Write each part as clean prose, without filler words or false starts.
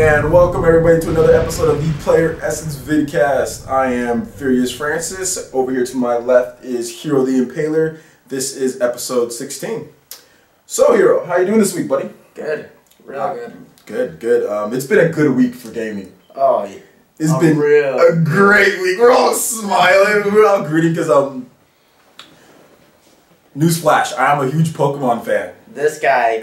and welcome everybody to another episode of the Playeressence Vidcast. I am Furious Francis. Over here to my left is Hero the Impaler. This is episode 16. So Hero, how you doing this week, buddy? Good. Real good. Good. It's been a good week for gaming. Oh, yeah. It's been a great week. We're all smiling. We're all greedy because, newsflash, I am a huge Pokemon fan. This guy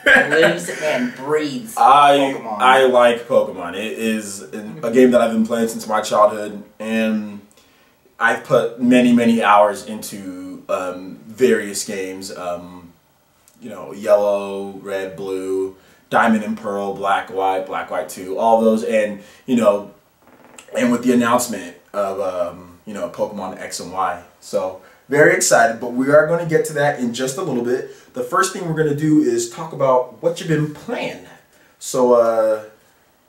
lives and breathes Pokemon. I like Pokemon. It is a game that I've been playing since my childhood, and I've put many hours into various games. You know, Yellow, Red, Blue, Diamond and Pearl, Black, White 2, all those, and you know, and with the announcement of you know, Pokemon X and Y, so. Very excited, but we are going to get to that in just a little bit. The first thing we're going to do is talk about what you've been playing. So,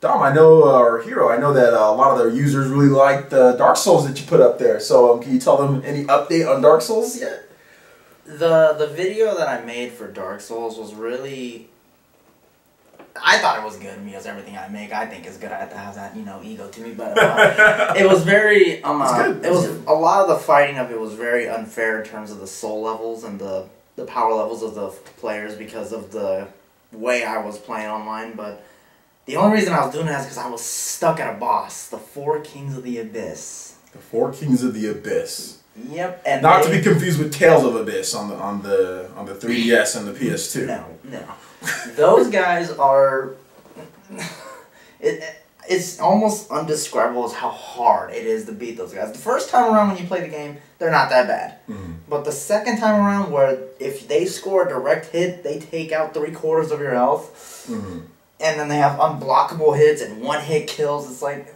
Dom, I know, or Hero, I know that a lot of their users really liked Dark Souls that you put up there. So, can you tell them any update on Dark Souls yet? The video that I made for Dark Souls was really... I thought it was good because everything I make I think is good. I have to have that, you know, ego to me, but it was very it was a lot of the fighting of it was very unfair in terms of the soul levels and the power levels of the players because of the way I was playing online. But the only reason I was doing that is because I was stuck at a boss, the 4 Kings of the Abyss. The 4 Kings of the Abyss. Yep, and not to be confused with Tales of Abyss on the 3DS and the PS2. No. Those guys are... It's almost undescribable as how hard it is to beat those guys. The first time around when you play the game, they're not that bad. Mm-hmm. But the second time around, where if they score a direct hit, they take out 3/4 of your health. Mm-hmm. And then they have unblockable hits and one-hit kills. It's like...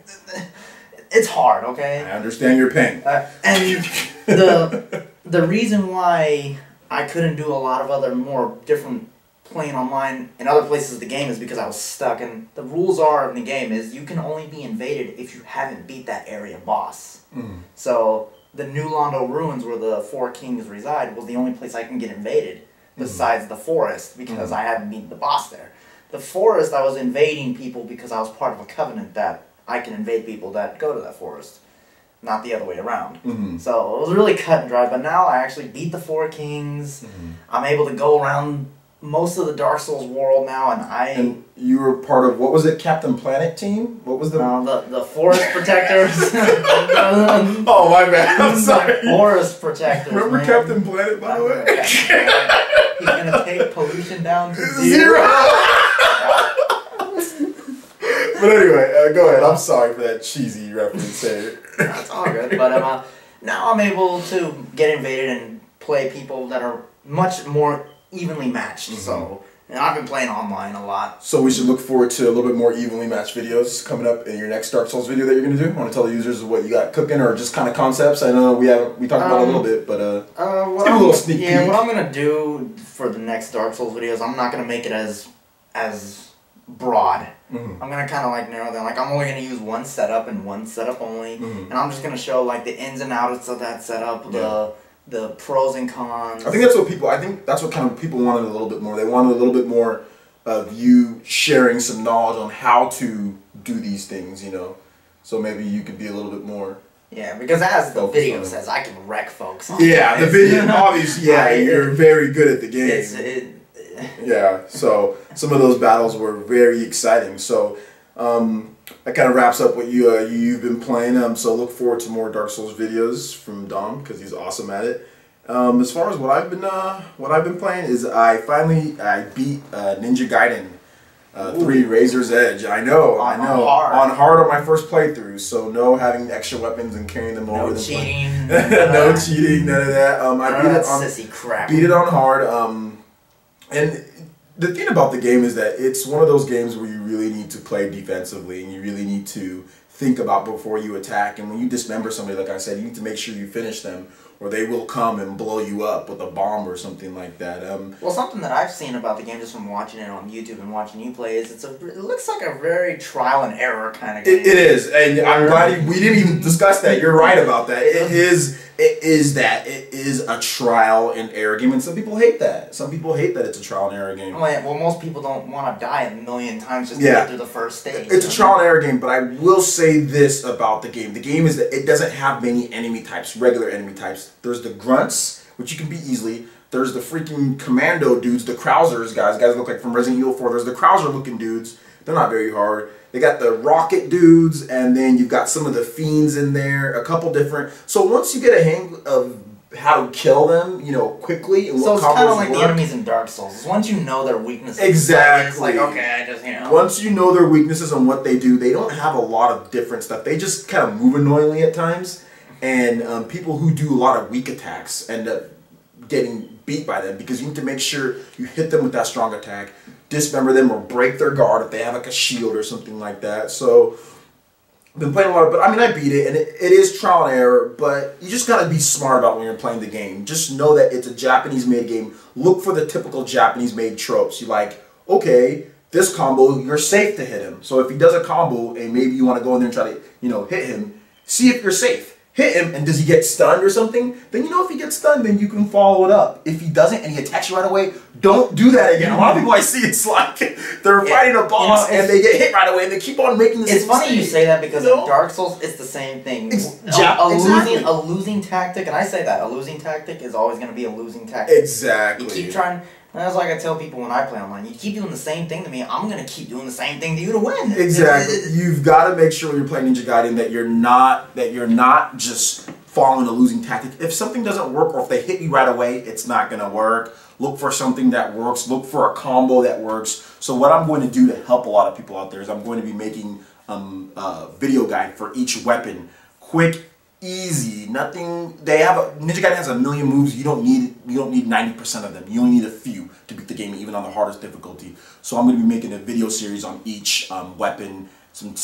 It's hard, okay? I understand your pain. And the reason why I couldn't do a lot of other more different playing online in other places of the game is because I was stuck. And the rules are in the game is you can only be invaded if you haven't beat that area boss. Mm. So the New Londo Ruins, where the 4 Kings reside, was the only place I can get invaded besides the forest because I hadn't beaten the boss there. The forest, I was invading people because I was part of a covenant that I can invade people that go to that forest, not the other way around. Mm-hmm. So it was really cut and dry, but now I actually beat the 4 Kings. Mm-hmm. I'm able to go around most of the Dark Souls world now, and you were part of, what was it, Captain Planet team? What was the... the Forest Protectors. Oh, my bad, I'm sorry. Forest Protectors, remember man. Captain Planet, by the way? He's gonna take pollution down to 0. But anyway, go ahead. I'm sorry for that cheesy reference there. That's all good. But now I'm able to get invaded and play people that are much more evenly matched. Mm-hmm. So, and I've been playing online a lot. So we should look forward to a little bit more evenly matched videos coming up in your next Dark Souls video that you're going to do. Want to tell the users what you got cooking or just kind of concepts? I know we talked about it a little bit, but let's give a little sneak peek. Yeah, what I'm going to do for the next Dark Souls videos, I'm not going to make it as broad. Mm-hmm. I'm going to kind of like narrow down, like I'm only going to use one setup and one setup only, and I'm just going to show like the ins and outs of that setup, the pros and cons. I think that's what kind of people wanted a little bit more. They wanted a little bit more of you sharing some knowledge on how to do these things, you know. So maybe you could be a little bit more... Yeah, because as the video says, I can wreck folks on the video, obviously, you're very good at the game. Yeah, so some of those battles were very exciting. So that kind of wraps up what you've been playing. So look forward to more Dark Souls videos from Dom because he's awesome at it. As far as what I've been playing is I beat Ninja Gaiden 3 Razor's Edge. I know on hard on my first playthrough. So no having extra weapons and carrying them over. No cheating. No cheating. None of that. I beat it on hard. And the thing about the game is that it's one of those games where you really need to play defensively and you really need to think about before you attack. And when you dismember somebody, like I said, you need to make sure you finish them or they will come and blow you up with a bomb or something like that. Well, something that I've seen about the game just from watching it on YouTube and watching you play is it looks like a very trial and error kind of game. It is, and I'm glad we didn't even discuss that. You're right about that. It is it is that. It is a trial and error game, and some people hate that. Some people hate that it's a trial and error game. Well, most people don't want to die a million times just to get through the first stage. It's a trial and error game, but I will say this about the game. The game is that it doesn't have many enemy types, regular enemy types. There's the grunts, which you can beat easily. There's the freaking commando dudes, the Krausers guys that look like from Resident Evil 4. There's the Krauser looking dudes. They're not very hard. They got the rocket dudes, and then you've got some of the fiends in there, a couple different. So once you get a hang of how to kill them, you know, quickly and what combos work. So it's kind of like the enemies in Dark Souls. Once you know their weaknesses, exactly. It's like, okay, I just, you know. Once you know their weaknesses and what they do, they don't have a lot of different stuff. They just kind of move annoyingly at times, and people who do a lot of weak attacks end up getting beat by them because you need to make sure you hit them with that strong attack, dismember them, or break their guard if they have like a shield or something like that. So I've been playing a lot, but I mean I beat it, and it is trial and error, but you just gotta be smart about when you're playing the game. Just know that it's a Japanese made game. Look for the typical Japanese made tropes. You like, okay, this combo, you're safe to hit him. So if he does a combo and maybe you want to go in there and try to, you know, hit him, see if you're safe. Hit him, and does he get stunned or something? Then you know if he gets stunned, then you can follow it up. If he doesn't and he attacks you right away, don't do that again. A lot of people I see, it's like they're fighting a boss and they get hit right away and they keep on making the same mistake. It's funny you say that because in Dark Souls, it's the same thing. A losing tactic, and I say that, a losing tactic is always going to be a losing tactic. Exactly. You keep trying, and that's like I tell people when I play online, you keep doing the same thing to me, I'm going to keep doing the same thing to you to win. Exactly. You've got to make sure when you're playing Ninja Gaiden that you're not just following a losing tactic. If something doesn't work or if they hit you right away, it's not going to work. Look for something that works. Look for a combo that works. So what I'm going to do to help a lot of people out there is I'm going to be making a video guide for each weapon. Quick, easy, nothing. Ninja Gaiden has a million moves. You don't need 90% of them. You only need a few to beat the game, even on the hardest difficulty. So I'm going to be making a video series on each weapon, some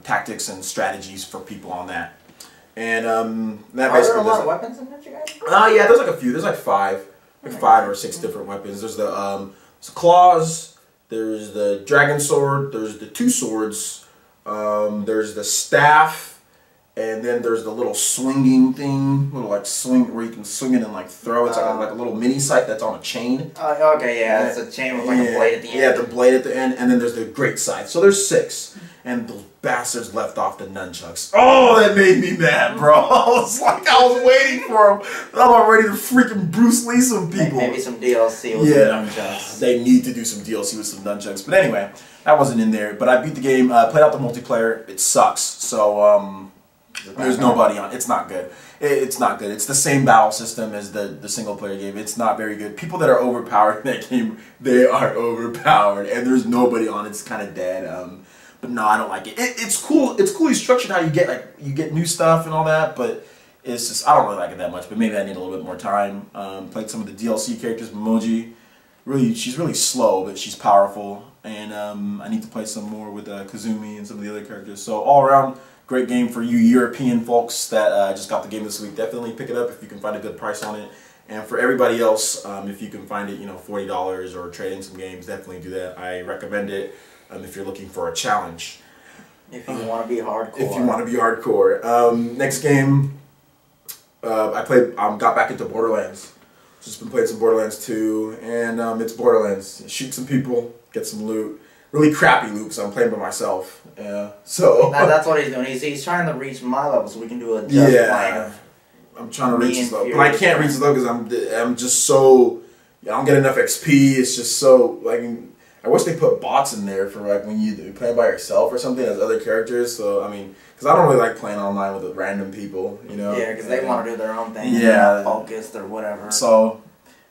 tactics and strategies for people on that. And that are there a lot of weapons in Ninja Gaiden? Yeah, there's like a few. There's like five or six different weapons. There's the claws. There's the dragon sword. There's the two swords. There's the staff. And then there's the little swinging thing, little like swing where you can swing it and like throw. It's like a little mini sight that's on a chain. Okay, yeah, it's a chain with like a blade at the end. Yeah, the blade at the end, and then there's the great scythe. So there's 6, and those bastards left off the nunchucks. Oh, that made me mad, bro. I was waiting for them. I'm ready to freaking Bruce Lee some people. Maybe some DLC with some nunchucks. They need to do some DLC with some nunchucks. But anyway, that wasn't in there. But I beat the game. Played out the multiplayer. It sucks. So there's nobody on. It's not good. It's not good. It's the same battle system as the single player game. It's not very good. People that are overpowered in that game, they are overpowered, and there's nobody on. It's kind of dead. But no, I don't like it. It's cool. It's coolly structured how you get new stuff and all that. But it's just I don't really like it that much. But maybe I need a little bit more time. Played some of the DLC characters. Momoji, she's really slow, but she's powerful. And I need to play some more with Kazumi and some of the other characters. So all around. Great game for you European folks that just got the game this week. Definitely pick it up if you can find a good price on it. And for everybody else, if you can find it, $40 or trade in some games, definitely do that. I recommend it if you're looking for a challenge. If you want to be hardcore. If you want to be hardcore. Next game, got back into Borderlands. Just been playing some Borderlands 2, and it's Borderlands. Shoot some people, get some loot. Really crappy loot because I'm playing by myself. So that's what he's doing. He's trying to reach my level so we can do a just playing. I'm trying to reach his level, but I can't reach his level because I'm just so I don't get enough XP. It's just so like I wish they put bots in there for like when you play by yourself or something as other characters. So I mean, because I don't really like playing online with random people, Yeah, because they want to do their own thing. Yeah, focused or whatever. So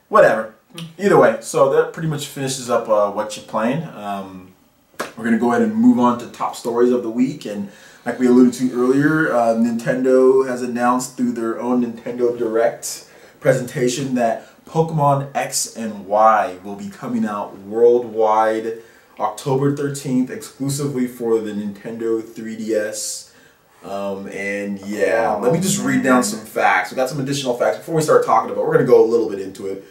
whatever. Either way, so that pretty much finishes up what you're playing. We're going to go ahead and move on to top stories of the week. And like we alluded to earlier, Nintendo has announced through their own Nintendo Direct presentation that Pokemon X and Y will be coming out worldwide October 13th, exclusively for the Nintendo 3DS. And yeah, let me just read down some facts. We got some additional facts before we start talking about it. We're going to go a little bit into it.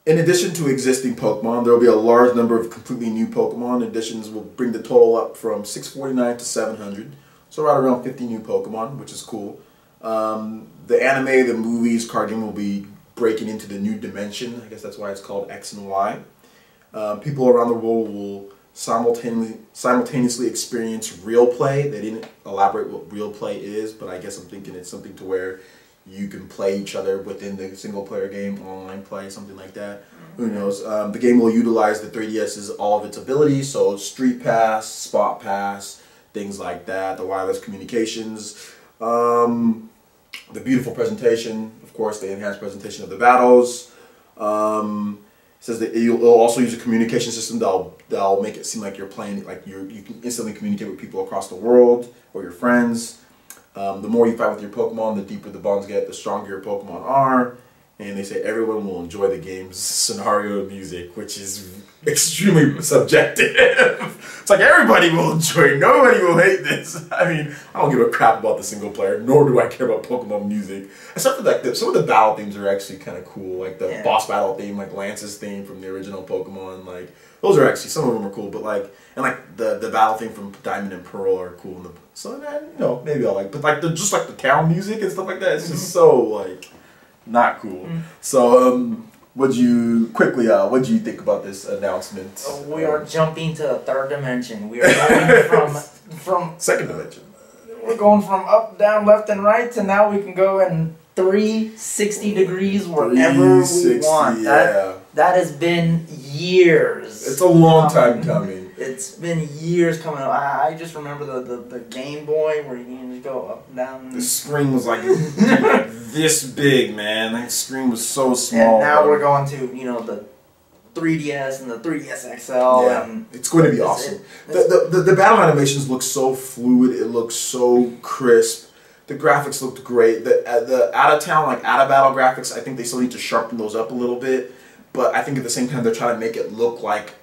In addition to existing Pokemon, there will be a large number of completely new Pokemon. Additions will bring the total up from 649 to 700. So right around 50 new Pokemon, which is cool. The anime, the movies, card game will be breaking into the new dimension. I guess that's why it's called X and Y. People around the world will simultaneously experience real play. They didn't elaborate what real play is, but I guess I'm thinking it's something to where you can play each other within the single player game, online play, something like that. Who knows? The game will utilize the 3DS's all of its abilities, so Street Pass, Spot Pass, things like that, the wireless communications, the beautiful presentation, of course, the enhanced presentation of the battles. It says that it'll also use a communication system that'll make it seem like you're playing, like you can instantly communicate with people across the world or your friends. The more you fight with your Pokemon, the deeper the bonds get, the stronger your Pokemon are. And they say everyone will enjoy the game's scenario and music, which is extremely subjective. It's like everybody will enjoy it. Nobody will hate this. I mean, I don't give a crap about the single player, nor do I care about Pokemon music. Except for like some of the battle themes are actually kind of cool. Like the boss battle theme, like Lance's theme from the original Pokemon. Like those are actually, some of them are cool. But like, and like the battle theme from Diamond and Pearl are cool. So you know, maybe I'll like. But like just like the town music and stuff like that, it's just so like not cool. So what'd you think about this announcement? We are jumping to the third dimension. We are going from second dimension. We're going from up, down, left, and right, to now we can go in 360 degrees wherever we want. Yeah. That has been years. It's a long time coming. It's been years coming. I just remember the Game Boy where you can just go up and down. The screen was like this big, man. That screen was so small. And now we're going to, you know, the 3DS and the 3DS XL. Yeah, and it's going to be awesome. The battle animations look so fluid. It looks so crisp. The graphics looked great. The out of town, like out of battle graphics, I think they still need to sharpen those up a little bit. But I think at the same time they're trying to make it look like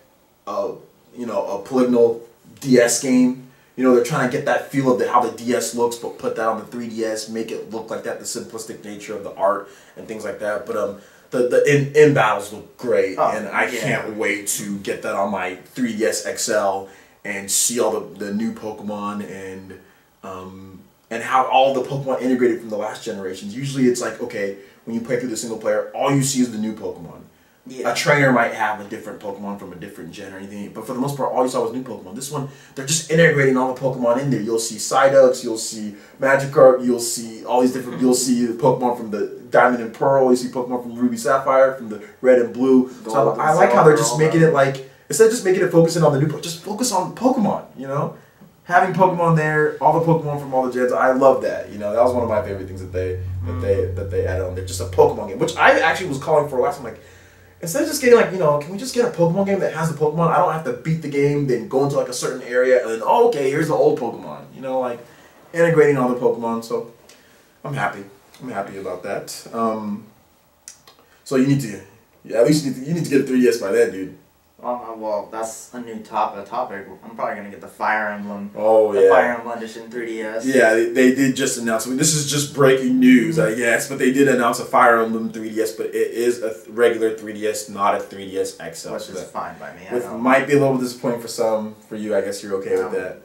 a polygonal DS game. You know, they're trying to get that feel of how the DS looks, but put that on the 3DS, make it look like that, the simplistic nature of the art and things like that. But the in battles look great, and I can't wait to get that on my 3DS XL and see all the new Pokemon and how all the Pokemon integrated from the last generations. Usually it's like, okay, when you play through the single player, all you see is the new Pokemon. Yeah. A trainer might have a different Pokemon from a different gen or anything, but for the most part, all you saw was new Pokemon. This one, they're just integrating all the Pokemon in there. You'll see Psyduck, you'll see Magikarp, you'll see all these different, you'll see the Pokemon from the Diamond and Pearl, you see Pokemon from Ruby Sapphire, from the Red and Blue. So I like how they're just making it like, instead of just making it focusing on the new, just focus on Pokemon, you know? Having Pokemon there, all the Pokemon from all the gens, I love that. You know, that was one of my favorite things that they added on there. Just a Pokemon game, which I actually was calling for last time, like, instead of just getting like, you know, can we just get a Pokemon game that has the Pokemon? I don't have to beat the game, then go into like a certain area, and then, oh, okay, here's the old Pokemon. You know, like integrating all the Pokemon. So I'm happy. I'm happy about that. So you need to, at least you need to get a 3DS by then, dude. Well, that's a new topic. I'm probably gonna get the Fire Emblem. Oh, the Fire Emblem Edition 3DS. Yeah, they did just announce. I mean, this is just breaking news, I guess. But they did announce a Fire Emblem 3DS, but it is a regular 3DS, not a 3DS XL. Which is fine by me. Which might be a little disappointing for some. For you, I guess you're okay with that.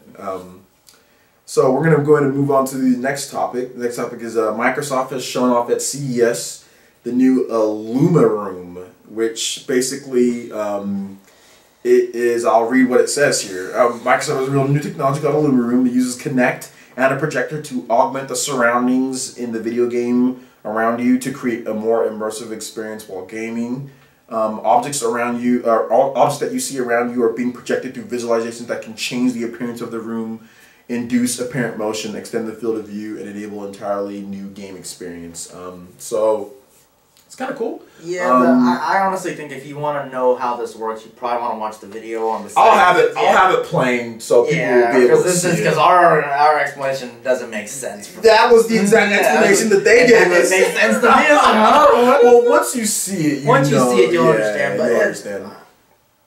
So we're gonna go ahead and move on to the next topic. The next topic is Microsoft has shown off at CES the new Luma Room, which basically. It is, I'll read what it says here. Microsoft has revealed new technology called a Luma Room that uses Kinect and a projector to augment the surroundings in the video game around you to create a more immersive experience while gaming. Objects around you, objects that you see around you are being projected through visualizations that can change the appearance of the room, induce apparent motion, extend the field of view, and enable entirely new game experience. So it's kind of cool. Yeah, I honestly think if you want to know how this works, you probably want to watch the video on the site. I'll have it playing so people will be able to see it. Because our explanation doesn't make sense. That was the exact explanation that they gave us. It makes sense to me. Well, once you see it, you'll understand. But you'll understand.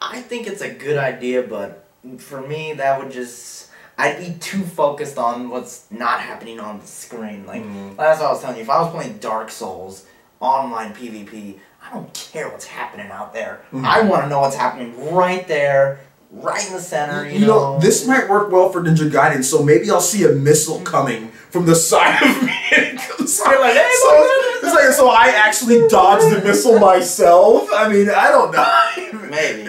I think it's a good idea, but for me, that would just... I'd be too focused on what's not happening on the screen. Like, that's what I was telling you. If I was playing Dark Souls... online PvP, I don't care what's happening out there. I want to know what's happening right there right in the center. You know, this might work well for Ninja Gaiden, so maybe I'll see a missile coming from the side of me. You're like, hey, so I actually dodged the missile myself. I mean, I don't know. Maybe.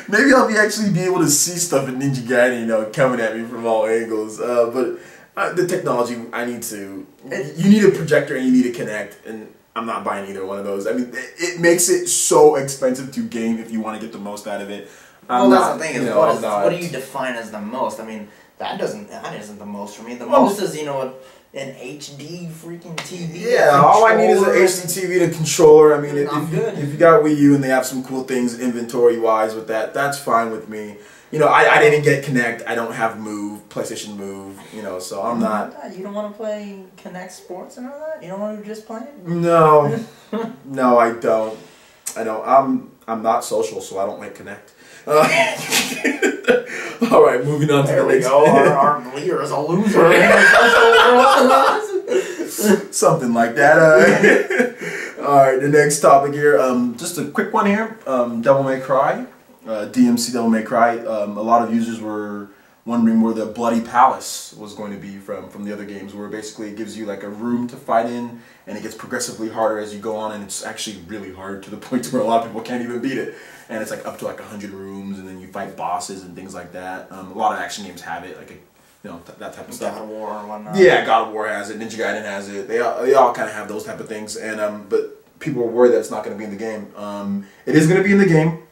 Maybe I'll actually be able to see stuff in Ninja Gaiden, you know, coming at me from all angles. But the technology, you need a projector and you need to connect, and I'm not buying either one of those. I mean, it makes it so expensive to game if you want to get the most out of it. That's the thing is, what do you define as the most? I mean, that isn't the most for me. The most is, you know, an HD freaking TV. Yeah, all I need is an HD TV and a controller. I mean, if you got Wii U and they have some cool things inventory-wise with that, that's fine with me. You know, I didn't get Kinect. I don't have PlayStation Move, you know, so I'm not... You don't want to play Kinect Sports and all that? You don't want to just play it? No. No, I don't. I'm not social, so I don't like Kinect. All right, moving on to the next. Our leader is a loser. Something like that. All right, the next topic here. Just a quick one here. Devil May Cry, DMC Devil May Cry. A lot of users were wondering where the Bloody Palace was going to be from the other games, where basically it gives you like a room to fight in, and it gets progressively harder as you go on, and it's actually really hard to the point where a lot of people can't even beat it. And it's like up to like 100 rooms, and then you fight bosses and things like that. A lot of action games have it, like that type of stuff. God of War and whatnot. Yeah, God of War has it. Ninja Gaiden has it. They all kind of have those type of things. And but people are worried that it's not going to be in the game. It is going to be in the game.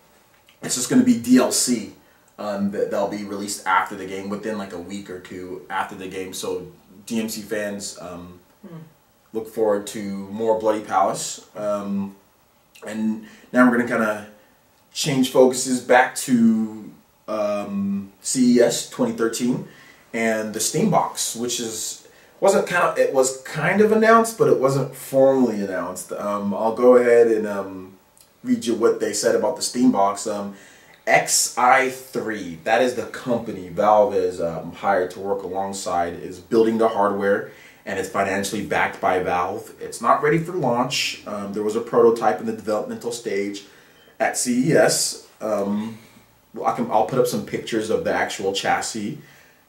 It's just going to be DLC that'll be released after the game, within like a week or two after the game. So DMC fans look forward to more Bloody Palace. And now we're going to kind of change focuses back to CES 2013 and the Steam Box, which it was kind of announced, but it wasn't formally announced. I'll go ahead and read you what they said about the Steam Box. XI3, that is the company Valve is hired to work alongside, is building the hardware, and it's financially backed by Valve. It's not ready for launch. There was a prototype in the developmental stage at CES. I'll put up some pictures of the actual chassis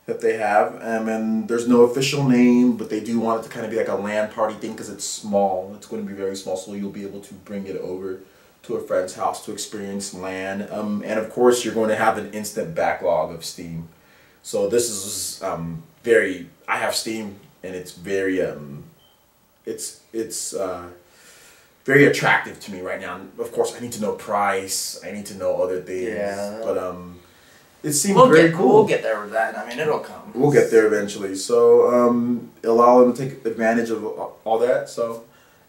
that they have, and there's no official name, but they do want it to kind of be like a LAN party thing because it's small. It's going to be very small, so you'll be able to bring it over to a friend's house to experience LAN. And of course, you're going to have an instant backlog of Steam. So this is I have Steam, and it's very very attractive to me right now. Of course, I need to know price. I need to know other things. Yeah. But it seems very cool. We'll get there with that. I mean, it'll come. We'll get there eventually. So allow them to take advantage of all that. So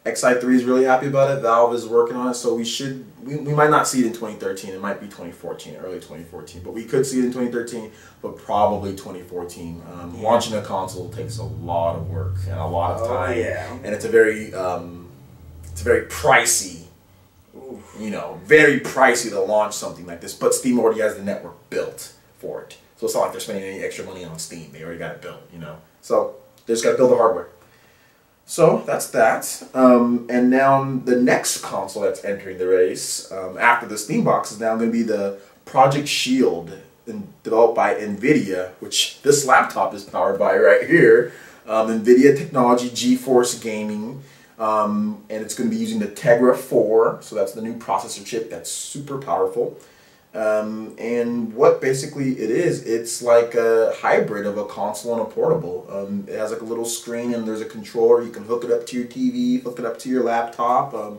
XI3 is really happy about it. Valve is working on it. So we might not see it in 2013. It might be 2014, early 2014. But we could see it in 2013, but probably 2014. Launching a console takes a lot of work and a lot of time. Yeah. And it's a very pricey, very pricey to launch something like this. But Steam already has the network built for it. So it's not like they're spending any extra money on Steam. They already got it built, So they just got to build the hardware. So that's that. And now the next console that's entering the race after the Steam Box is now going to be the Project Shield, developed by NVIDIA, which this laptop is powered by right here. NVIDIA technology, GeForce Gaming. And it's going to be using the Tegra 4, so that's the new processor chip that's super powerful. And what basically it is, it's like a hybrid of a console and a portable. It has like a little screen, and there's a controller. You can hook it up to your TV, hook it up to your laptop. A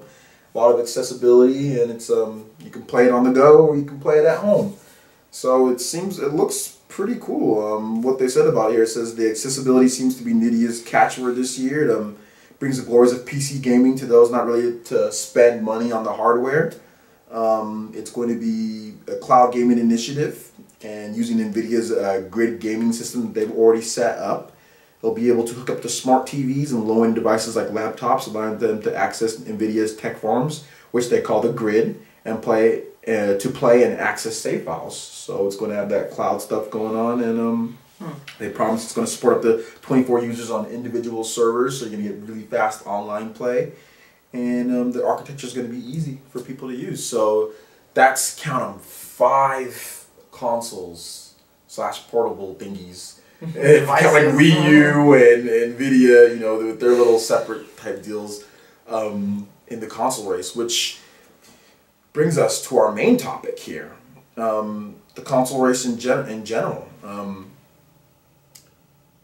lot of accessibility, and it's you can play it on the go or you can play it at home. So it looks pretty cool. What they said about it here, it says the accessibility seems to be NVIDIA's catchword this year. It brings the glories of PC gaming to those not ready to spend money on the hardware. It's going to be a cloud gaming initiative, and using NVIDIA's grid gaming system that they've already set up. They'll be able to hook up to smart TVs and low-end devices like laptops, allowing them to access NVIDIA's tech farms, which they call the grid, and play and access save files. So it's going to have that cloud stuff going on, and they promise it's going to support up to 24 users on individual servers, so you're going to get really fast online play. And the architecture is going to be easy for people to use. So that's, count them, 5 consoles / portable thingies. Kind of like Wii U and Nvidia, you know, with their little separate type deals in the console race, which brings us to our main topic here, the console race in general.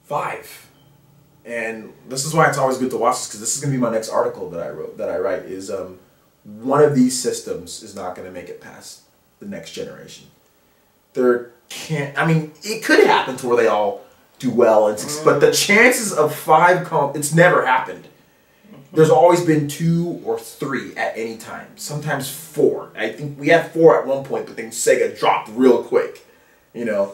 5. And this is why it's always good to watch this, because this is going to be my next article that I write, is one of these systems is not going to make it past the next generation. It could happen to where they all do well, but the chances of 5, it's never happened. There's always been 2 or 3 at any time, sometimes 4. I think we had 4 at one point, but then Sega dropped real quick, you know.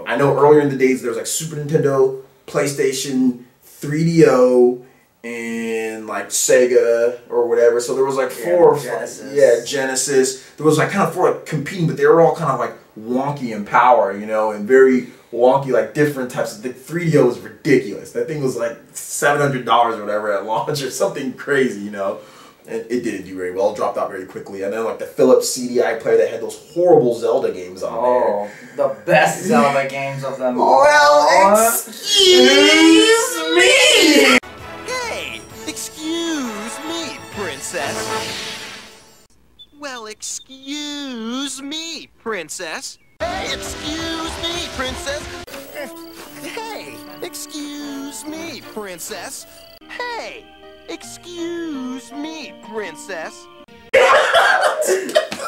I know earlier in the days there was like Super Nintendo, PlayStation, 3DO, and like Sega or whatever. So there was like 4 or 5. Genesis. Yeah, Genesis. There was like kind of 4 like competing, but they were all kind of like wonky in power, you know, and very wonky, like different types of. The 3DO was ridiculous. That thing was like $700 or whatever at launch or something crazy, you know. And it didn't do very well. It dropped out very quickly. And then like the Philips CDI player that had those horrible Zelda games on there. The best Zelda games of them. Well, excuse me! Hey, excuse me, princess. Well, excuse me, princess. Hey, excuse me, princess. Hey, excuse me, princess. Hey, excuse me, princess.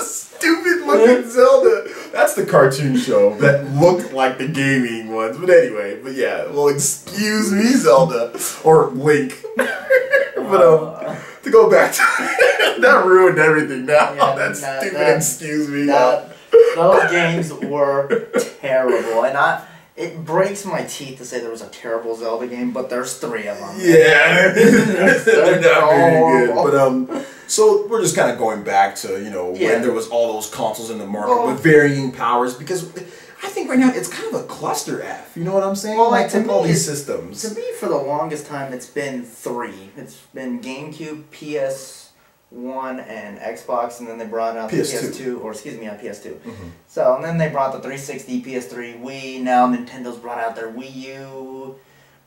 Stupid looking Zelda. That's the cartoon show that looked like the gaming ones. But anyway, yeah. Well, excuse me, Zelda or Link. But to go back to that ruined everything now. Yeah, that stupid excuse me. Those games were terrible, and it breaks my teeth to say there was a terrible Zelda game, but there's 3 of them. Yeah, they're not very good. But so we're just kind of going back to, you know, when there was all those consoles in the market with varying powers, because I think right now it's kind of a cluster F. You know what I'm saying? Well, like to all these systems. To me, for the longest time, it's been 3. It's been GameCube, PS1, and Xbox, and then they brought out the PS2, or excuse me, PS2. Mm-hmm. So, and then they brought the 360, PS3, Wii. Now Nintendo's brought out their Wii U.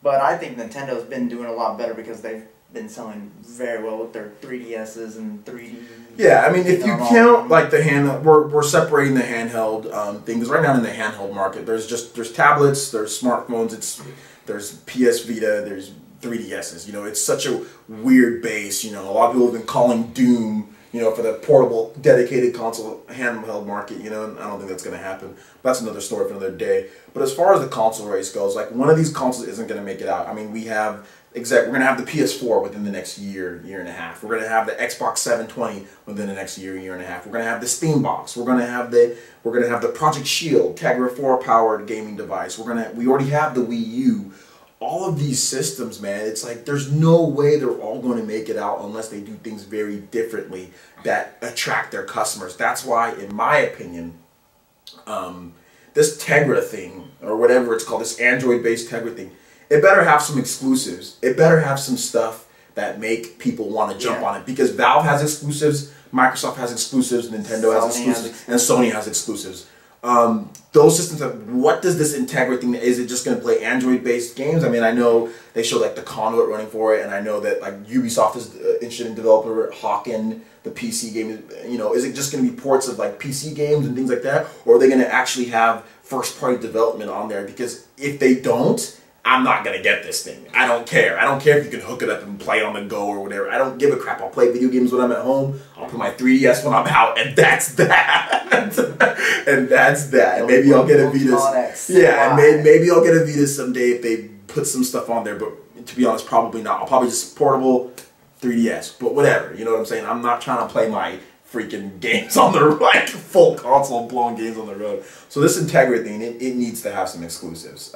But I think Nintendo's been doing a lot better because they've been selling very well with their 3DSs and 3D. Yeah, I mean, if you count like the handheld, we're separating the handheld things right now in the handheld market. There's tablets, there's smartphones, there's PS Vita, there's 3DSs. You know, it's such a weird base. You know, a lot of people have been calling Doom, you know, for the portable, dedicated console handheld market. You know, and I don't think that's going to happen. But that's another story for another day. But as far as the console race goes, like one of these consoles isn't going to make it out. I mean, we're going to have the PS4 within the next year and a half. We're going to have the Xbox 720 within the next year and a half. We're going to have the Steam Box. We're going to have the Project Shield Tegra 4 powered gaming device. We already have the Wii U. All of these systems, man, it's like there's no way they're all going to make it out unless they do things very differently that attract their customers. That's why, in my opinion, this Tegra thing, or whatever it's called, this Android-based Tegra thing, it better have some exclusives. It better have some stuff that make people want to jump on it. Because Valve has exclusives, Microsoft has exclusives, Nintendo has exclusives, and Sony has exclusives. Those systems, what does this Integra thing, is it just going to play Android-based games? I mean, I know they show like the Conduit running for it, and I know that like Ubisoft is interested in developer Hawken, the PC game. You know, is it just going to be ports of like PC games and things like that? Or are they going to actually have first-party development on there? Because if they don't, I'm not going to get this thing. I don't care. I don't care if you can hook it up and play on the go or whatever. I don't give a crap. I'll play video games when I'm at home. I'll put my 3DS when I'm out, and that's that. And that's that. And maybe I'll get a Vita. Yeah, and maybe I'll get a Vita someday if they put some stuff on there. But to be honest, probably not. I'll probably just portable 3DS. But whatever. You know what I'm saying? I'm not trying to play my freaking games on the like full console blown games on the road. So this Integra thing, it needs to have some exclusives.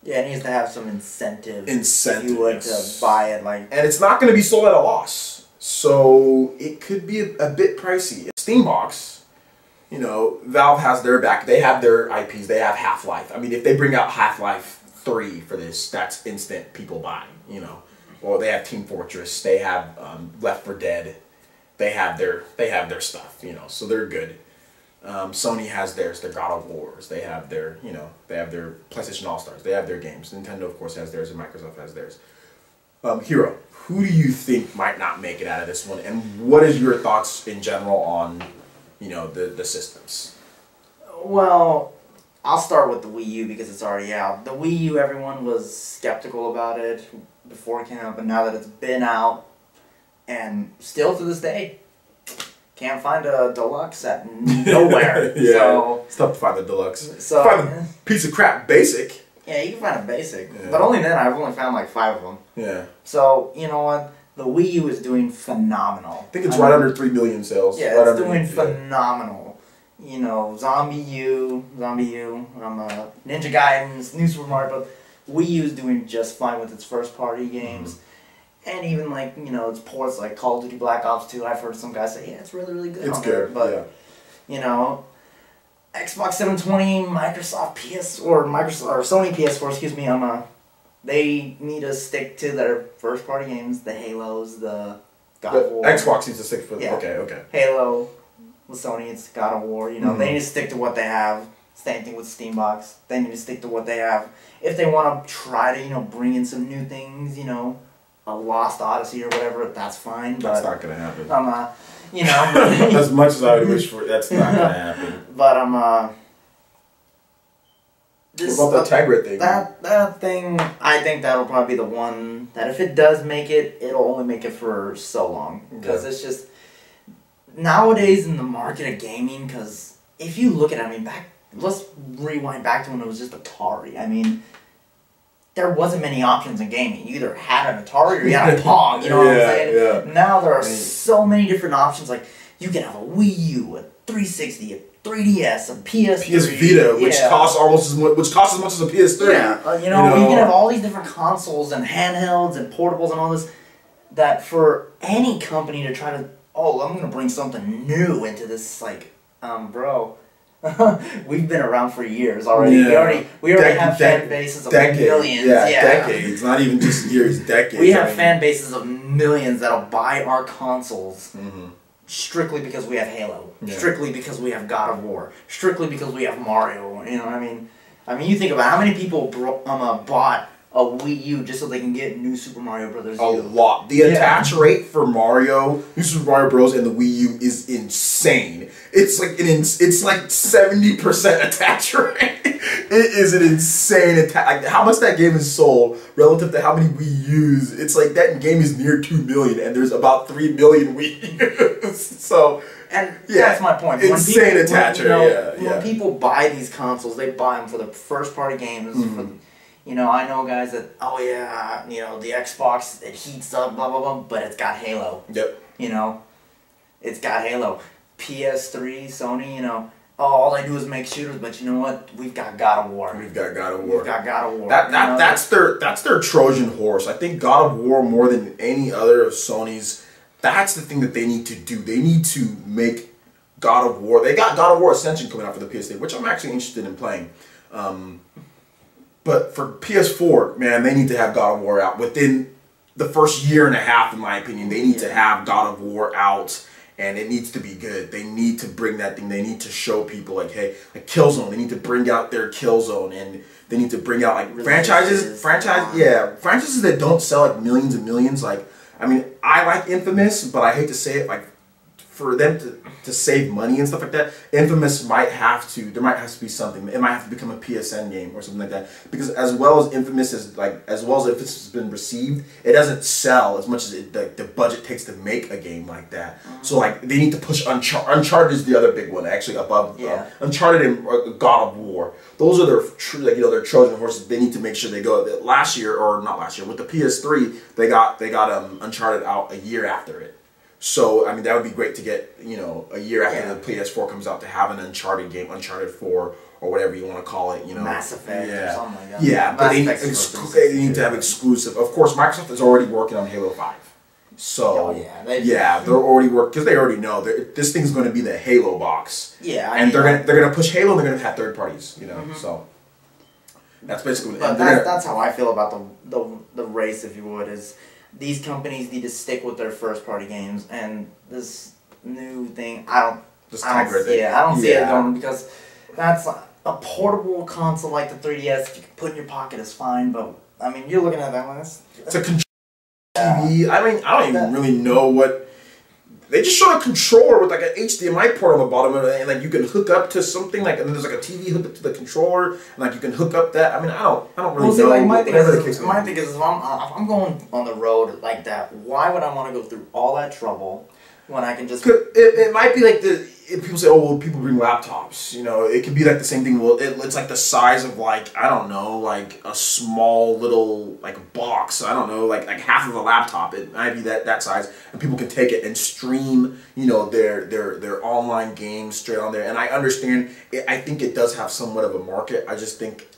Yeah, it needs to have some incentive. Incentive. If you would to buy it, like. And it's not going to be sold at a loss, so it could be a bit pricey. Steambox, you know, Valve has their back. They have their IPs. They have Half-Life. I mean, if they bring out Half-Life 3 for this, that's instant people buy. You know, or they have Team Fortress. They have Left 4 Dead. They have their stuff. You know, so they're good. Sony has theirs, their God of Wars. They have their, they have their PlayStation All-Stars. They have their games. Nintendo, of course, has theirs, and Microsoft has theirs. Hero, who do you think might not make it out of this one, and what is your thoughts in general on, the systems? Well, I'll start with the Wii U because it's already out. The Wii U, everyone was skeptical about it before it came out, but now that it's been out, and still to this day, can't find a deluxe at nowhere. Yeah, so it's tough to find the deluxe. So find a piece of crap basic. Yeah, you can find a basic, but only then. I've only found like 5 of them. Yeah. So you know what? The Wii U is doing phenomenal. I think it's right under 3 million sales. Yeah, right it's doing phenomenal. Zombie U, Ninja Gaiden's, New Super Mario, but Wii U is doing just fine with its first party games. And even its ports like Call of Duty Black Ops 2, I've heard some guys say, yeah, it's really, really good. It's on good, there. But, Xbox 720, Microsoft Sony PS4, excuse me, they need to stick to their first party games, the Halos, the God of War. Xbox needs to stick for yeah. Okay. Halo, with Sony, it's God of War, they need to stick to what they have. Same thing with Steambox. They need to stick to what they have. If they want to try to, bring in some new things, a Lost Odyssey or whatever, that's fine. But that's not going to happen. As much as I would wish for it, that's not going to happen. But what about the Tegra thing? That thing, I think that'll probably be the one that if it does make it, it'll only make it for so long. Because it's just, nowadays in the market of gaming, because if you look at it, let's rewind back to when it was just Atari. There wasn't many options in gaming. You either had an Atari or you had a Pong, you know what I'm saying? Yeah. Now there are so many different options. Like, you can have a Wii U, a 360, a 3DS, a PS3. PS Vita, which costs as much as a PS3. Yeah, you can have all these different consoles and handhelds and portables and all this, that for any company to try to, I'm going to bring something new into this, bro. We've been around for years already. Yeah. We already have fan bases of millions. Yeah, decades. Not even just years, decades. We have fan bases of millions that'll buy our consoles strictly because we have Halo, strictly because we have God of War, strictly because we have Mario. You know what I mean? You think about how many people bought a Wii U just so they can get New Super Mario Brothers U. A lot. The attach rate for New Super Mario Bros. And the Wii U is insane. It's like 70% attach rate. It is an insane attach. How much that game is sold relative to how many Wii U's. It's like that game is near 2 million, and there's about 3 million Wii U's. So. And that's my point. Insane attach rate. When people buy these consoles, they buy them for the first party games. I know guys that, the Xbox, it heats up, blah, blah, blah, but it's got Halo. Yep. It's got Halo. PS3, Sony, all they do is make shooters, but you know what? We've got God of War. That's their Trojan horse. I think God of War, more than any other of Sony's, that's the thing that they need to do. They need to make God of War. They got God of War Ascension coming out for the PS3, which I'm actually interested in playing. But for PS4, man, they need to have God of War out within the first year and a half, in my opinion. They need to have God of War out, and it needs to be good. They need to bring that thing. They need to show people, hey, Killzone. They need to bring out their Killzone, and they need to bring out franchises that don't sell millions and millions. I like Infamous, but I hate to say it, for them to save money and stuff like that, Infamous might have to be something. It might have to become a PSN game or something like that. Because as well as Infamous has been received, it doesn't sell as much as the budget takes to make a game like that. So they need to push Uncharted. Uncharted is the other big one, actually, above Uncharted and God of War. Those are their Trojan horses. They need to make sure they go. With the PS3, they got Uncharted out a year after it. So, that would be great to get, a year after the PS4 comes out to have an Uncharted game, Uncharted 4, or whatever you want to call it, Mass Effect or something like that. Yeah, but they need to have exclusive. Of course, Microsoft is already working on Halo 5. So, they're already working, because they already know this thing's going to be the Halo box. Yeah. And they're going to push Halo, and they're going to have third parties, so. That's basically what that's how I feel about the race, if you would, is these companies need to stick with their first party games, and this new thing, Just tag right there. Yeah, I don't see it going because that's a portable console like the 3DS. If you can put in your pocket, is fine. But I mean, you're looking at that one. It's a control TV. I mean, I don't even really know what. They just showed a controller with like an HDMI port on the bottom of it, and like you can hook up to something like, and then there's like a TV hooked up to the controller, and like you can hook up that. I mean, I don't really know. Like my thing is, if I'm going on the road like that, why would I want to go through all that trouble when I can just? It might be like if people say, oh well, people bring laptops. You know, it could be like the same thing. Well, it's like the size of like, I don't know, like a small little like box. I don't know, like half of a laptop. It might be that size, and people can take it and stream, you know, their online games straight on there. And I understand. I think it does have somewhat of a market. I just think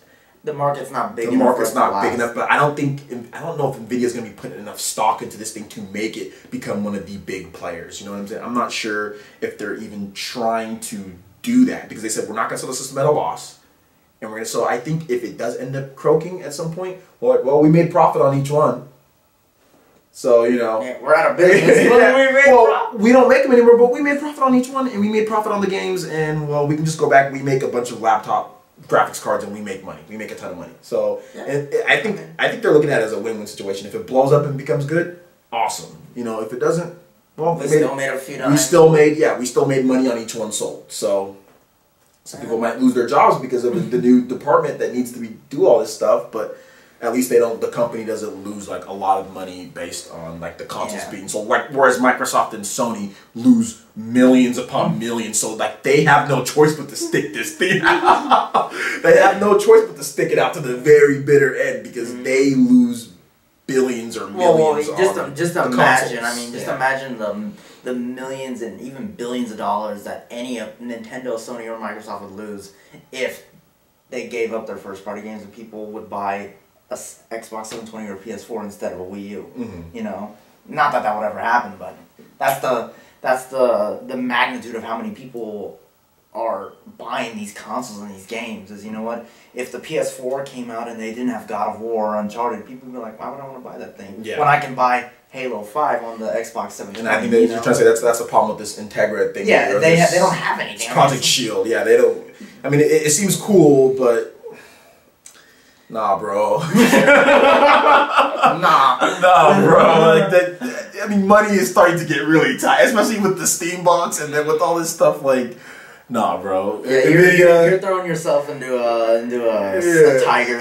the market's not big. The market's not big enough, but I don't know if Nvidia's going to be putting enough stock into this thing to make it become one of the big players. You know what I'm saying? I'm not sure if they're even trying to do that because they said we're not going to sell the system at a loss, and we're going to. So I think if it does end up croaking at some point, well, we made profit on each one. So you know, we're out of business. We don't make them anymore, but we made profit on each one, and we made profit on the games, and well, we can just go back. We make a bunch of laptop graphics cards and we make money. We make a ton of money. So I think they're looking at it as a win-win situation. If it blows up and becomes good, awesome. You know, if it doesn't, well, we still made a few dollars. We still made money on each one sold. So some people might lose their jobs because of the new department that needs to do all this stuff, but at least the company doesn't lose like a lot of money based on like the consoles being sold. Like whereas Microsoft and Sony lose millions upon millions, so like they have no choice but to stick this thing out. They have no choice but to stick it out to the very bitter end because they lose billions or millions. Just imagine. I mean, imagine the millions and even billions of dollars that any of Nintendo, Sony, or Microsoft would lose if they gave up their first-party games and people would buy a Xbox 720 or PS4 instead of a Wii U. You know, not that would ever happen, but that's the magnitude of how many people are buying these consoles and these games. Is, you know what? If the PS4 came out and they didn't have God of War or Uncharted, people would be like, why would I want to buy that thing when I can buy Halo 5 on the Xbox 720? And I think you're trying to say that's the problem with this Integra thing. Yeah, they don't have anything. Project Shield. Yeah, they don't. I mean, it seems cool, but. Nah, bro. nah, bro. Like that. I mean, money is starting to get really tight, especially with the Steam box, and then with all this stuff. Like, nah, bro. Yeah, you're throwing yourself into a tiger.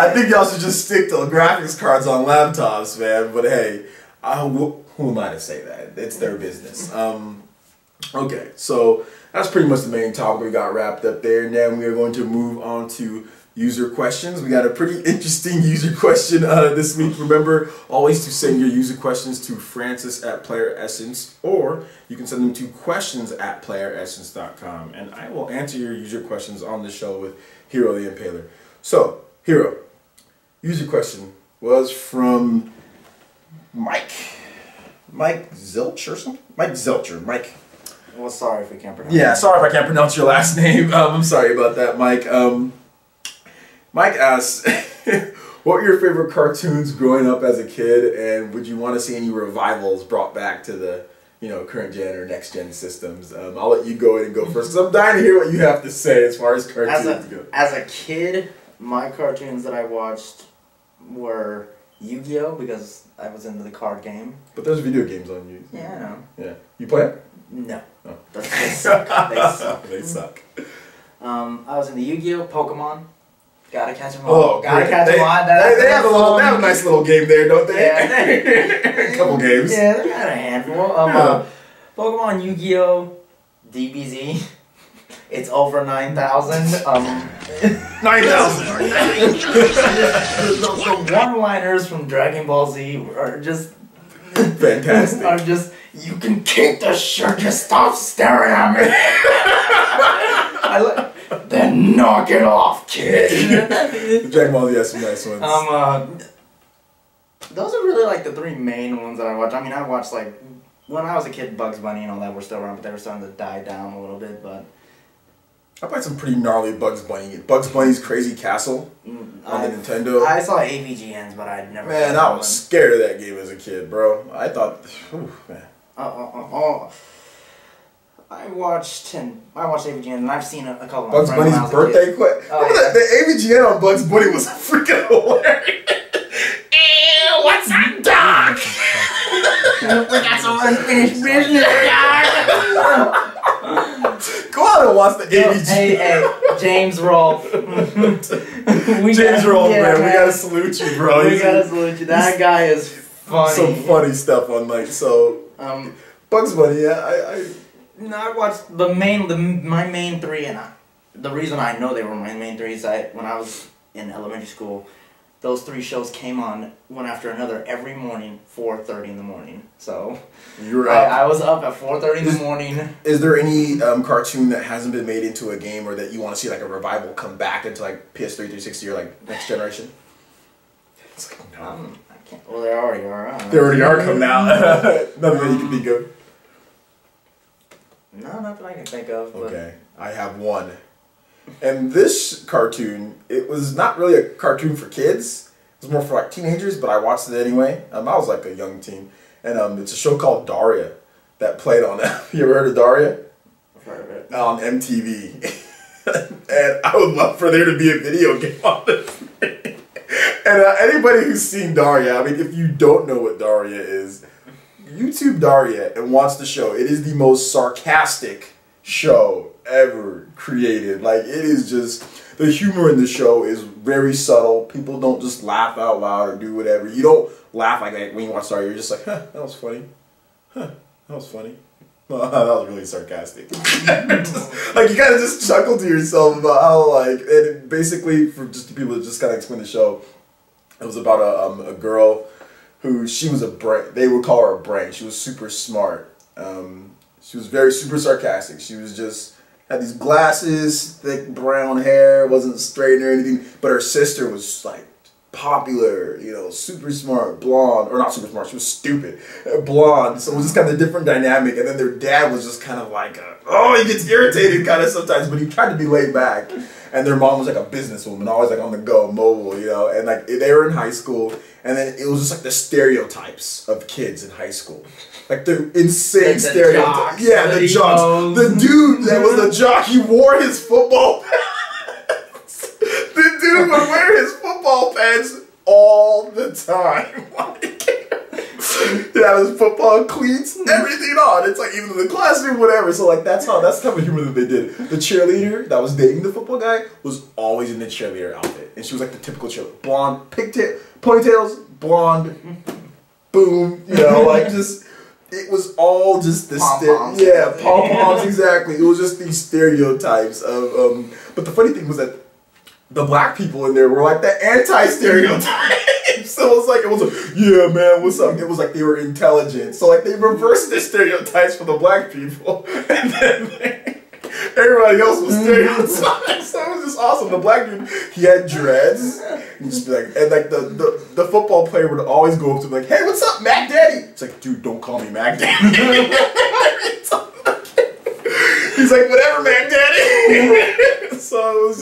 I think y'all should just stick to graphics cards on laptops, man. But hey, who am I to say that? It's their business. Okay, so. That's pretty much the main topic we got wrapped up there. Now we are going to move on to user questions. We got a pretty interesting user question this week. Remember always to send your user questions to Francis@Playeressence, or you can send them to questions@playeressence.com, and I will answer your user questions on the show with Hero the Impaler. So, Hero, user question was from Mike Zelch or something? Mike Zelcher. Mike. Well, sorry if we can't pronounce. Yeah, sorry if I can't pronounce your last name. I'm sorry about that, Mike. Mike asks, what were your favorite cartoons growing up as a kid, and would you want to see any revivals brought back to the current gen or next gen systems? I'll let you go ahead and go first because I'm dying to hear what you have to say as far as cartoons go. As a kid, my cartoons that I watched were Yu-Gi-Oh! Because I was into the card game. But there's video games on you. Yeah, I know. Yeah. You play it? No. Oh. They suck. They suck. I was in the Yu-Gi-Oh! Pokemon. Gotta catch them all. Oh, gotta catch them all. They have a nice little game there, don't they? Yeah. A couple games. Yeah, they got a handful. Pokemon, Yu-Gi-Oh! DBZ. It's over 9,000. 9,000. The one-liners from Dragon Ball Z are just fantastic. Are just, you can keep the shirt, just stop staring at me. Then knock it off, kid. Dragon Ball Z has some nice ones. Those are really like the three main ones that I watch. I mean, I watched like when I was a kid, Bugs Bunny and all that were still around, but they were starting to die down a little bit. But I played some pretty gnarly Bugs Bunny. Bugs Bunny's Crazy Castle on the Nintendo. I saw AVGNs, but I'd never. Man, I was scared of that game as a kid, bro. I thought, man. I watched AVGN, and I've seen a couple of my Bugs friends when I Bunny's was a kid. birthday quiz. Oh, yeah. The AVGN on Bugs Bunny was freaking hilarious. Ew, what's up, dog? We got some unfinished business, dog. Go out and watch the AVGN. Hey, James Rolfe. James Rolfe, man, we gotta salute you, bro. We gotta salute you. That guy is funny. Some funny stuff on like so. Bugs Bunny, yeah, No, I watched my main three, and the reason I know they were my main three is when I was in elementary school, those three shows came on one after another every morning, 4:30 in the morning. So you were up. I was up at 4:30 in the morning. Is there any cartoon that hasn't been made into a game, or that you want to see like a revival come back into like PS3, 360, or like next generation? It's like no. I can't. Well, they already are. They already are coming out. Nothing that you can think of. No, nothing I can think of. But. Okay, I have one. And this cartoon, it was not really a cartoon for kids. It was more for like teenagers, but I watched it anyway. I was like a young teen. And it's a show called Daria that played on You ever heard of Daria? I've heard of it. On MTV. And I would love for there to be a video game on this thing. And anybody who's seen Daria, I mean, if you don't know what Daria is, YouTube Daria and watch the show. It is the most sarcastic show ever created. Like, it is just, the humor in the show is very subtle. People don't just laugh out loud or do whatever. You don't laugh like that when you watch Daria. You're just like, huh, that was funny. Huh, that was funny. That was really sarcastic. Like, you kind of just chuckle to yourself about how, like, and it basically, for just the people that just kind of explain the show, it was about a girl who, she was a brain, they would call her a brain. She was super smart. She was very super sarcastic. She was just, had these glasses, thick brown hair, wasn't straight or anything, but her sister was like popular, you know, super smart, blonde, or not super smart, she was stupid, blonde, so it was just kind of a different dynamic. And then their dad was just kind of like, he gets irritated kind of sometimes, but he tried to be laid back. And their mom was like a businesswoman, always like on the go, mobile, you know, and like they were in high school, and then it was just like the stereotypes of kids in high school. Like the insane the stereotypes. Jocks, Yeah, the jocks. The dude that was the jock, he wore his football pants. The dude would wear his football pants all the time. He had his football cleats, everything on. It's like even in the classroom, whatever. So like that's the type of humor that they did. The cheerleader that was dating the football guy was always in the cheerleader outfit, and she was like the typical cheerleader, blonde, pigtail, ponytails, blonde, boom. You know, like just. It was all just the pom-poms, exactly. It was just these stereotypes of but the funny thing was that the black people in there were like the anti-stereotype. So it was like, yeah man, what's up? It was like they were intelligent. So like they reversed the stereotypes for the black people, and then everybody else was stereotyped. So it was just awesome. The black dude, he had dreads. And just be like, and like the football player would always go up to him like, hey, what's up, Mac Daddy? It's like, dude, don't call me Mac Daddy. He's like, whatever, Mac Daddy. So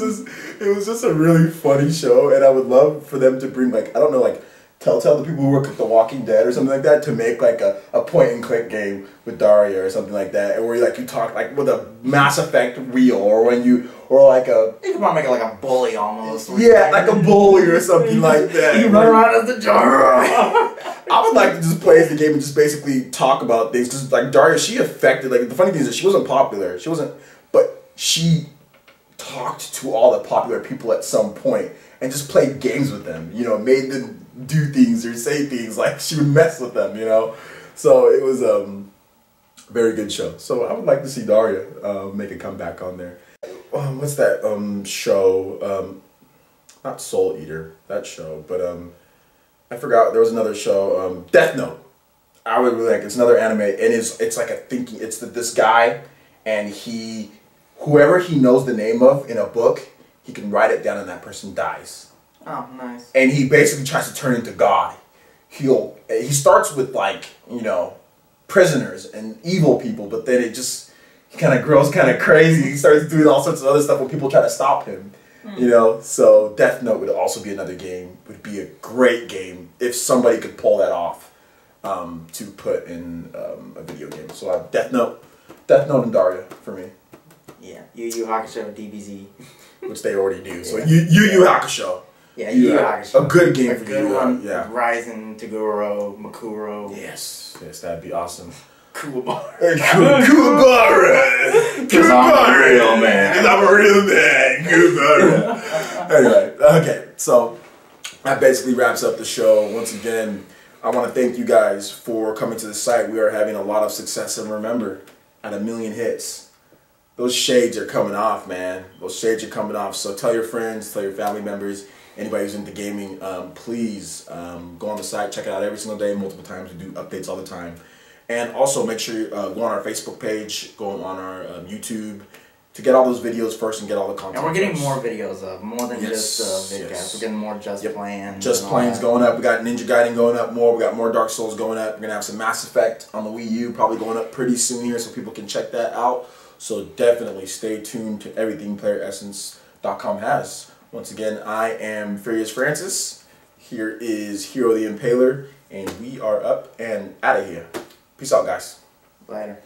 it was just a really funny show, and I would love for them to bring like, I don't know, like Telltale, the people who work at The Walking Dead or something like that, to make like a point and click game with Daria or something like that, and where you talk like with a Mass Effect wheel, or when you, or like a, you could probably make it like a bully almost. Yeah, like a bully or something like that. You run around as the Daria. I would like to just play as the game and just basically talk about things, because like Daria, she affected, like the funny thing is that she wasn't popular, but she talked to all the popular people at some point and just played games with them, you know, made them do things or say things, like she would mess with them, you know. So it was very good show. So I would like to see Daria make a comeback on there. What's that show? Not Soul Eater, that show, but I forgot. There was another show, Death Note. I would really like. It's another anime, and it's like a thinking. It's this guy, and whoever he knows the name of in a book, he can write it down, and that person dies. Oh, nice. And he basically tries to turn into God. He starts with like, you know, prisoners and evil people, but then he kind of grows kind of crazy. He starts doing all sorts of other stuff when people try to stop him. You know, so Death Note would also be another game. Would be a great game if somebody could pull that off to put in a video game. So Death Note Death Note and Daria for me. Yeah, Yu Yu Hakusho, DBZ. Which they already do. So Yeah. Yu Yu Hakusho. Yeah, Yu Yu Hakusho. A good game a for good you. one. Yeah. Rising, Toguro, Makuro. Yes, that'd be awesome. Kuwabara. Kuwabara! Because I'm a real man. Because I'm a real man. Kuwabara. Anyway, okay, so that basically wraps up the show. Once again, I want to thank you guys for coming to the site. We are having a lot of success, and remember, at 1 million hits, those shades are coming off, man. Those shades are coming off. So tell your friends, tell your family members, anybody who's into gaming, please go on the site, check it out every single day, multiple times. We do updates all the time. And also make sure you go on our Facebook page, go on our YouTube to get all those videos first and get all the content. And we're getting first. more videos up, more than just vidcasts. Yes. We're getting more Just Playing. Just Playing's going up. We got Ninja Gaiden going up more. We got more Dark Souls going up. We're going to have some Mass Effect on the Wii U probably going up pretty soon here so people can check that out. So definitely stay tuned to everything Playeressence.com has. Once again, I am Furious Francis. Here is Hero the Impaler. And we are up and out of here. Peace out, guys. Later.